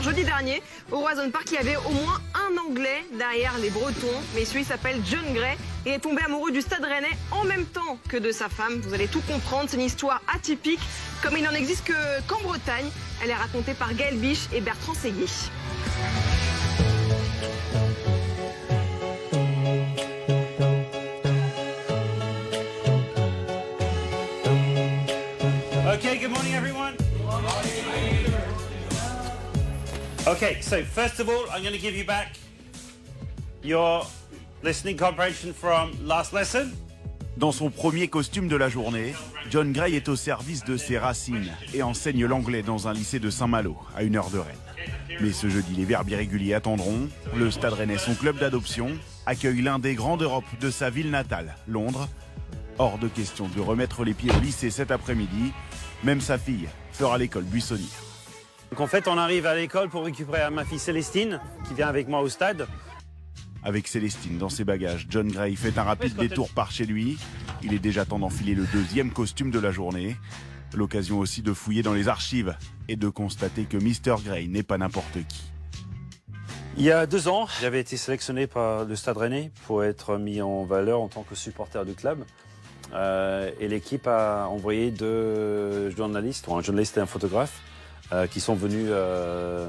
Alors jeudi dernier, au Roison Park, il y avait au moins un Anglais derrière les Bretons. Mais celui s'appelle John Gray et est tombé amoureux du Stade Rennais en même temps que de sa femme. Vous allez tout comprendre, c'est une histoire atypique, comme il n'en existe qu'en Bretagne. Elle est racontée par Gaël Biche et Bertrand Séguier. Okay, good morning everyone. Okay, so first of all, I'm going to give you back your listening comprehension from last lesson. Dans son premier costume de la journée, John Gray est au service de ses racines et enseigne l'anglais dans un lycée de Saint-Malo, à 1 heure de Rennes. Mais ce jeudi, les verbes irréguliers attendront. Le Stade Rennais, son club d'adoption, accueille l'un des grands d'Europe de sa ville natale, Londres. Hors de question de remettre les pieds au lycée cet après-midi. Même sa fille fera l'école buissonnière. Donc en fait, on arrive à l'école pour récupérer ma fille Célestine, qui vient avec moi au stade. Avec Célestine dans ses bagages, John Gray fait un rapide détour par chez lui. Il est déjà temps d'enfiler le deuxième costume de la journée. L'occasion aussi de fouiller dans les archives et de constater que Mr. Gray n'est pas n'importe qui. Il y a 2 ans, j'avais été sélectionné par le Stade Rennais pour être mis en valeur en tant que supporter du club. Et l'équipe a envoyé 2 journalistes, un journaliste et un photographe, qui sont venus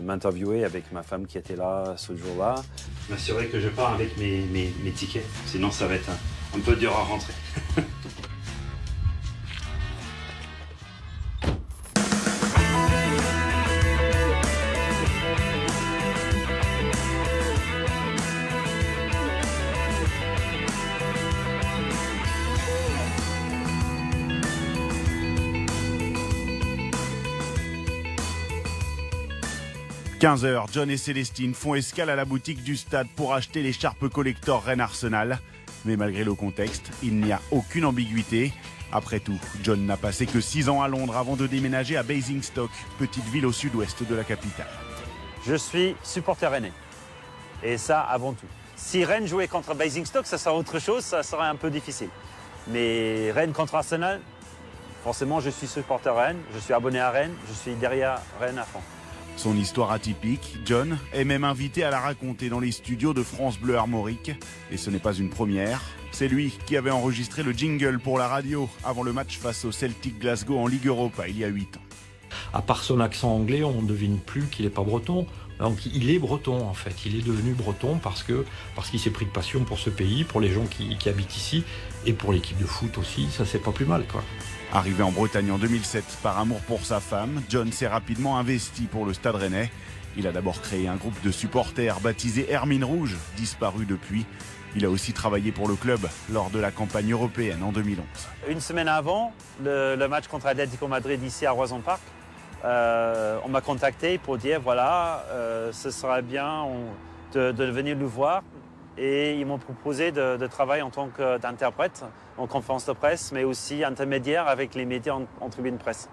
m'interviewer avec ma femme qui était là ce jour-là. M'assurer que je pars avec mes tickets, sinon ça va être un peu dur à rentrer. 15h, John et Célestine font escale à la boutique du stade pour acheter l'écharpe collector Rennes Arsenal. Mais malgré le contexte, il n'y a aucune ambiguïté. Après tout, John n'a passé que 6 ans à Londres avant de déménager à Basingstoke, petite ville au sud-ouest de la capitale. Je suis supporter rennais. Et ça, avant tout. Si Rennes jouait contre Basingstoke, ça serait autre chose, ça serait un peu difficile. Mais Rennes contre Arsenal, forcément, je suis supporter Rennes, je suis abonné à Rennes, je suis derrière Rennes à fond. Son histoire atypique, John est même invité à la raconter dans les studios de France Bleu Armorique. Et ce n'est pas une première. C'est lui qui avait enregistré le jingle pour la radio avant le match face au Celtic Glasgow en Ligue Europa il y a 8 ans. À part son accent anglais, on ne devine plus qu'il n'est pas breton. Donc il est breton en fait, il est devenu breton parce qu'il s'est pris de passion pour ce pays, pour les gens qui habitent ici et pour l'équipe de foot aussi, ça c'est pas plus mal quoi. Arrivé en Bretagne en 2007 par amour pour sa femme, John s'est rapidement investi pour le Stade Rennais. Il a d'abord créé un groupe de supporters baptisé Hermine Rouge, disparu depuis. Il a aussi travaillé pour le club lors de la campagne européenne en 2011. Une semaine avant le match contre Atlético Madrid ici à Roison Park, on m'a contacté pour dire voilà, ce serait bien de venir le voir. Et ils m'ont proposé de travailler en tant qu'interprète en conférence de presse, mais aussi intermédiaire avec les médias en tribune presse.